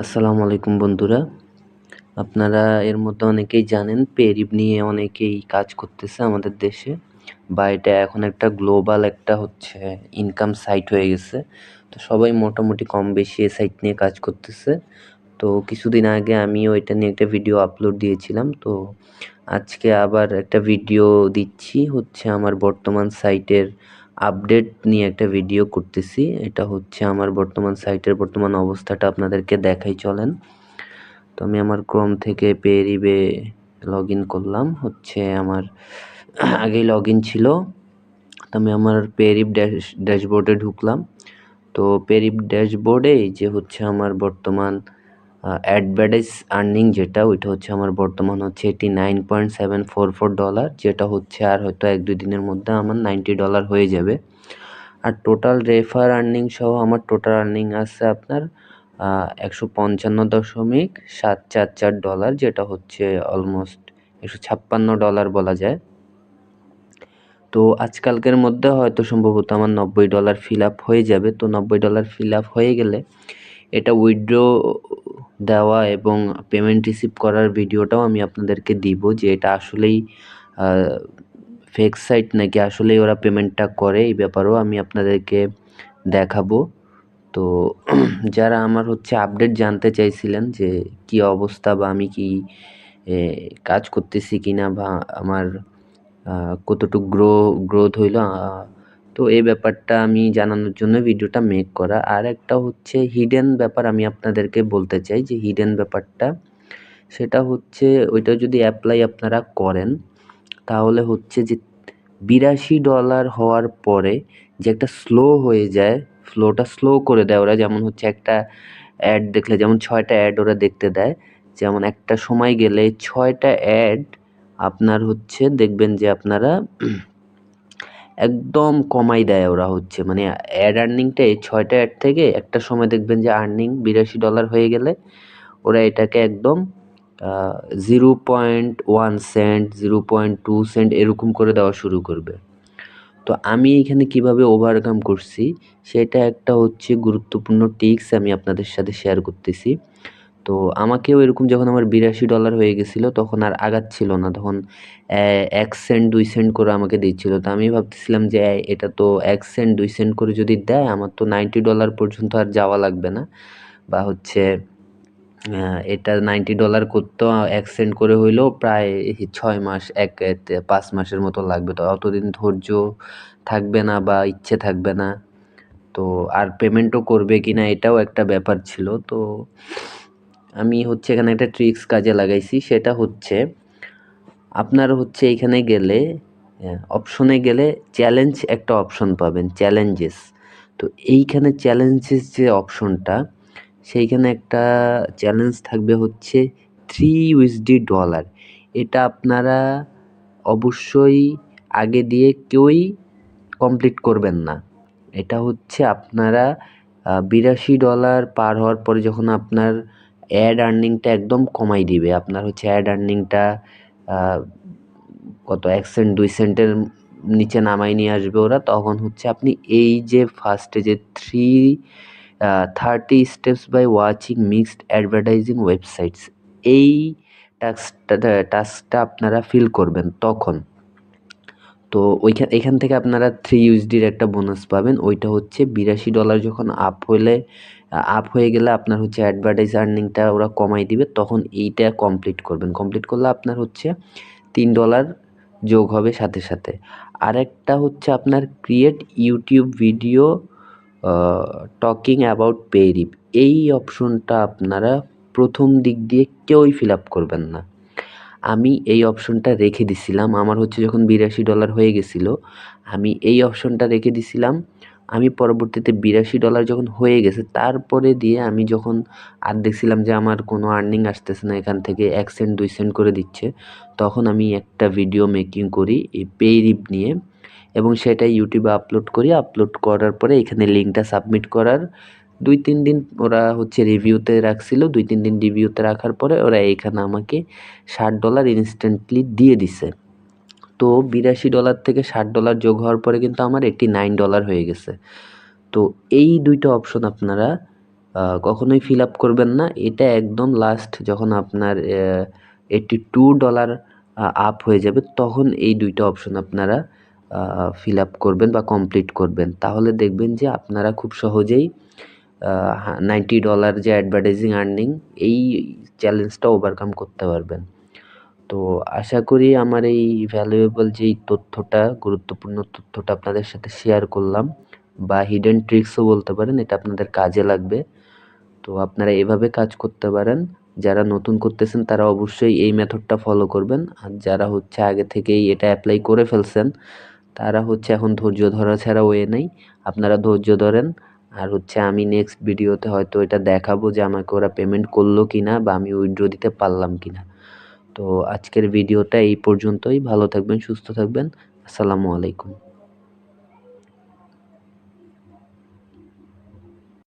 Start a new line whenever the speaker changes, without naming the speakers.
আসসালামু আলাইকুম বন্ধুরা। আপনারা এর মধ্যে অনেকেই জানেন পেরিব নিয়ে অনেকেই কাজ করতেছে আমাদের দেশে, বা এটা এখন একটা গ্লোবাল একটা হচ্ছে ইনকাম সাইট হয়ে গেছে। তো সবাই মোটামুটি কম বেশি এই সাইট নিয়ে কাজ করতেছে। তো কিছুদিন আগে আমিও এটা নিয়ে একটা ভিডিও আপলোড দিয়েছিলাম। তো আজকে আবার একটা ভিডিও দিচ্ছি, হচ্ছে আমার বর্তমান সাইটের আপডেট নিয়ে একটা ভিডিও করতেছি। এটা হচ্ছে আমার বর্তমান সাইটের বর্তমান অবস্থাটা আপনাদেরকে দেখাই, চলেন। তো আমি আমার ক্রোম থেকে পেরিবে লগ ইন করলাম, হচ্ছে আমার আগেই লগ ইন ছিল। তো আমি আমার পেরিব ড্যাশবোর্ডে ঢুকলাম। তো পেরিব ড্যাশবোর্ডে যে হচ্ছে আমার বর্তমান অ্যাডভার্টাইজ আর্নিং যেটা, ওইটা হচ্ছে আমার বর্তমান হচ্ছে $89.744, যেটা হচ্ছে আর হয়তো 1-2 দিনের মধ্যে আমার $90 হয়ে যাবে। আর টোটাল রেফার আর্নিং সহ আমার টোটাল আর্নিং আছে আপনার $155.744, যেটা হচ্ছে অলমোস্ট $156 বলা যায়। তো আজকালকের মধ্যে হয়তো সম্ভবত আমার $90 ফিল আপ হয়ে যাবে। তো $90 ফিল আপ হয়ে গেলে এটা উইথড্র দেওয়া এবং পেমেন্ট রিসিভ করার ভিডিওটাও আমি আপনাদেরকে দিব, যে এটা আসলেই ফেক সাইট নাকি আসলেই ওরা পেমেন্টটা করে, এই ব্যাপারেও আমি আপনাদেরকে দেখাবো। তো যারা আমার হচ্ছে আপডেট জানতে চাইছিলেন যে কি অবস্থা, বা আমি কি কাজ করতেছি কিনা, বা আমার কতটুকু গ্রোথ হইলো, তো এই ব্যাপারটা আমি জানানোর জন্য ভিডিওটা মেক করা। আর একটা হচ্ছে হিডেন ব্যাপার আমি আপনাদেরকে বলতে চাই, যে হিডেন ব্যাপারটা সেটা হচ্ছে ওইটা যদি অ্যাপ্লাই আপনারা করেন তাহলে হচ্ছে যে $82 হওয়ার পরে যে একটা স্লো হয়ে যায়, ফ্লোটা স্লো করে দেয় ওরা। যেমন হচ্ছে একটা অ্যাড দেখলে যেমন 6টা অ্যাড ওরা দেখতে দেয়, যেমন একটা সময় গেলে 6টা অ্যাড আপনার হচ্ছে দেখবেন যে আপনারা একদম কমাই দেয় ওরা, হচ্ছে মানে অ্যাড আর্নিংটা এই 6টা অ্যাড থেকে একটা সময় দেখবেন যে আর্নিং $82 হয়ে গেলে ওরা এটাকে একদম 0.1 সেন্ট, 0.2 সেন্ট এরকম করে দেওয়া শুরু করবে। তো আমি এখানে কিভাবে ওভারকাম করছি সেটা একটা হচ্ছে গুরুত্বপূর্ণ টিপস আমি আপনাদের সাথে শেয়ার করতেছি। তো আমাকেও এরকম যখন আমার $82 হয়ে গেছিলো তখন আর আগাচ্ছিল না, তখন 1 সেন্ট 2 সেন্ট করে আমাকে দিচ্ছিল। তো আমি ভাবতেছিলাম যে এটা তো 1 সেন্ট 2 সেন্ট করে যদি দেয় আমার তো $90 পর্যন্ত আর যাওয়া লাগবে না, বা হচ্ছে এটা $90 করতেও 1 সেন্ট করে হইলেও প্রায় 6 মাস 5 মাসের মতো লাগবে। তো অতদিন ধৈর্য থাকবে না বা ইচ্ছে থাকবে না। তো আর পেমেন্টও করবে কিনা এটাও একটা ব্যাপার ছিল। তো আমি হচ্ছে এখানে একটা ট্রিক্স কাজে লাগাইছি, সেটা হচ্ছে আপনার হচ্ছে এইখানে গেলে অপশনে গেলে চ্যালেঞ্জ একটা অপশন পাবেন, চ্যালেঞ্জেস। তো এইখানে চ্যালেঞ্জেস যে অপশনটা, সেইখানে একটা চ্যালেঞ্জ থাকবে হচ্ছে $3। এটা আপনারা অবশ্যই আগে দিয়ে কেউই কমপ্লিট করবেন না। এটা হচ্ছে আপনারা $82 পার হওয়ার পরে যখন আপনার অ্যাড আর্নিংটা একদম কমাই দিবে, আপনার হচ্ছে অ্যাড আর্নিংটা কত 1 সেন্ট 2 সেন্টের নিচে নামাই নিয়ে আসবে ওরা, তখন হচ্ছে আপনি এই যে ফার্স্টে যে 30 steps by watching mixed advertising websites, এই টাস্কটা আপনারা ফিল করবেন তখন। তো এখান থেকে আপনারা $3 একটা বোনাস পাবেন। ওইটা হচ্ছে $82 যখন আপ হয়ে গেলে আপনার হচ্ছে অ্যাডভার্টাইজ আর্নিংটা ওরা কমাই দিবে, তখন এইটা কমপ্লিট করবেন। কমপ্লিট করলে আপনার হচ্ছে $3 যোগ হবে সাথে সাথে। আরেকটা হচ্ছে আপনার create YouTube video talking about পেরিব, এই অপশনটা আপনারা প্রথম দিক দিয়ে কেউই ফিল আপ করবেন না। আমি এই অপশনটা রেখে দিছিলাম, আমার হচ্ছে যখন $82 হয়ে গেছিলো আমি এই অপশনটা রেখে দিছিলাম। আমি পরবর্তীতে $82 যখন হয়ে গেছে তারপরে দিয়ে আমি যখন আর দেখছিলাম যে আমার কোনো আর্নিং আসতেছে না, এখান থেকে 1 সেন্ট 2 সেন্ট করে দিচ্ছে, তখন আমি একটা ভিডিও মেকিং করি এই পেরিব নিয়ে, এবং সেটা ইউটিউবে আপলোড করি। আপলোড করার পরে এখানে লিঙ্কটা সাবমিট করার 2-3 দিন ওরা হচ্ছে রিভিউতে রাখছিল। 2-3 দিন রিভিউতে রাখার পরে ওরা এইখানে আমাকে $60 ইনস্ট্যান্টলি দিয়ে দিছে। তো $82 থেকে $60 যোগ হওয়ার পরে কিন্তু আমার $89 হয়ে গেছে। তো এই দুইটা অপশন আপনারা কখনোই ফিল আপ করবেন না। এটা একদম লাস্ট যখন আপনার $82 আপ হয়ে যাবে তখন এই ২ টা অপশন আপনারা ফিল আপ করবেন বা কমপ্লিট করবেন। তাহলে দেখবেন যে আপনারা খুব সহজেই $90 যে অ্যাডভার্টাইজিং আর্নিং এই চ্যালেঞ্জটা ওভারকাম করতে পারবেন। তো আশা করি আমার এই ভ্যালুয়েবল যেই তথ্যটা, গুরুত্বপূর্ণ তথ্যটা আপনাদের সাথে শেয়ার করলাম বা হিডেন ট্রিক্সও বলতে পারেন, এটা আপনাদের কাজে লাগবে। তো আপনারা এভাবে কাজ করতে পারেন। যারা নতুন করতেছেন তারা অবশ্যই এই মেথডটা ফলো করবেন। আর যারা হচ্ছে আগে থেকেই এটা এপ্লাই করে ফেলছেন, তারা হচ্ছে এখন ধৈর্য ধরা ছাড়া ওয়ে নেই। আপনারা ধৈর্য ধরেন। আর হচ্ছে আমি নেক্সট ভিডিওতে হয়তো এটা দেখাবো যে আমাকে ওরা পেমেন্ট করলো কিনা বা আমি উইথড্র দিতে পারলাম কিনা। তো আজকের ভিডিওটা এই পর্যন্তই। ভালো থাকবেন, সুস্থ থাকবেন। আসসালামু আলাইকুম।